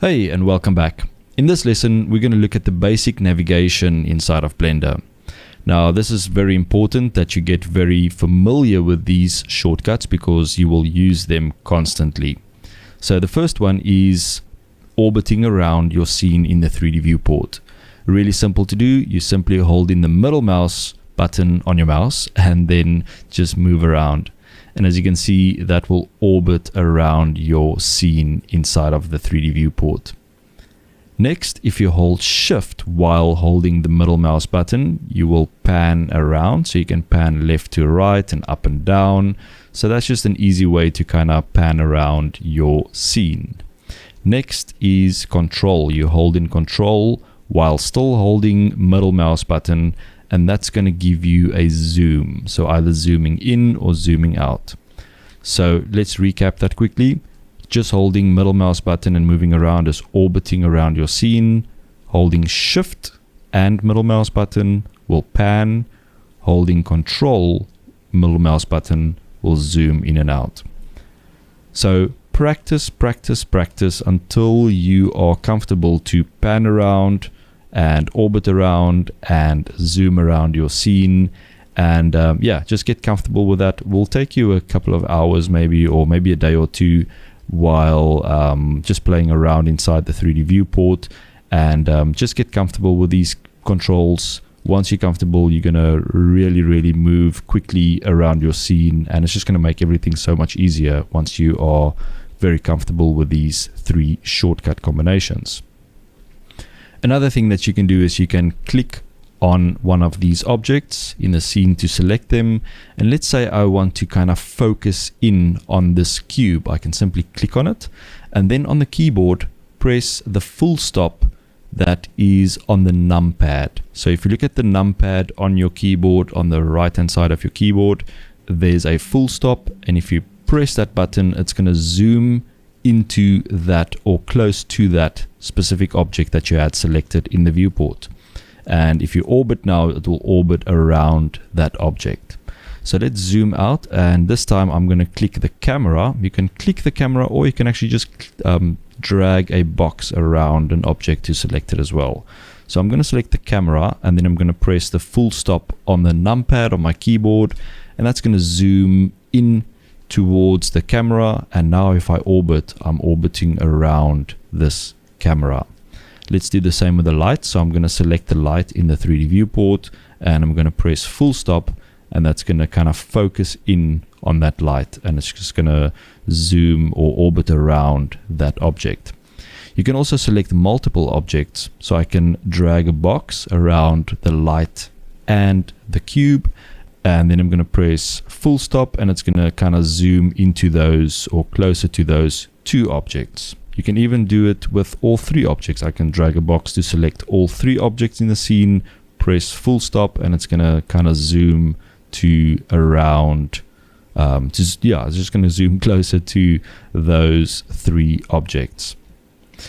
Hey, and welcome back. In this lesson, we're going to look at the basic navigation inside of Blender. Now, this is very important that you get very familiar with these shortcuts because you will use them constantly. So the first one is orbiting around your scene in the 3D viewport. Really simple to do. You simply hold in the middle mouse button on your mouse and then just move around. And as you can see, that will orbit around your scene inside of the 3D viewport. Next, if you hold Shift while holding the middle mouse button, you will pan around. So you can pan left to right and up and down. So that's just an easy way to kind of pan around your scene. Next is Control. You hold in Control while still holding middle mouse button, and that's going to give you a zoom. So either zooming in or zooming out. So let's recap that quickly. Just holding middle mouse button and moving around is orbiting around your scene. Holding Shift and middle mouse button will pan. Holding Control, middle mouse button will zoom in and out. So practice until you are comfortable to pan around and orbit around and zoom around your scene, and yeah, just get comfortable with that. Will take you a couple of hours maybe, or maybe a day or two, while just playing around inside the 3D viewport, and just get comfortable with these controls. Once you're comfortable, you're gonna really move quickly around your scene, and it's just gonna make everything so much easier once you are very comfortable with these three shortcut combinations. Another thing that you can do is you can click on one of these objects in the scene to select them. And let's say I want to kind of focus in on this cube. I can simply click on it, and then on the keyboard, press the full stop that is on the numpad. So if you look at the numpad on your keyboard, on the right hand side of your keyboard, there's a full stop. And if you press that button, it's going to zoom into that or close to that specific object that you had selected in the viewport. And if you orbit now, it will orbit around that object. So let's zoom out, and this time I'm going to click the camera. You can click the camera, or you can actually just drag a box around an object to select it as well. So I'm going to select the camera, and then I'm going to press the full stop on the numpad on my keyboard, and that's going to zoom in towards the camera. And now if I orbit, I'm orbiting around this camera. Let's do the same with the light. So I'm going to select the light in the 3D viewport, and I'm going to press full stop, and that's going to kind of focus in on that light, and it's just going to zoom or orbit around that object. You can also select multiple objects. So I can drag a box around the light and the cube, and then I'm going to press full stop, and it's going to kind of zoom into those or closer to those two objects. You can even do it with all three objects. I can drag a box to select all three objects in the scene, press full stop, and it's going to kind of zoom to around, it's just going to zoom closer to those three objects.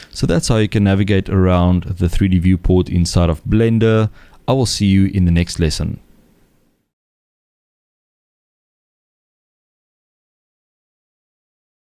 So that's how you can navigate around the 3D viewport inside of Blender. I will see you in the next lesson.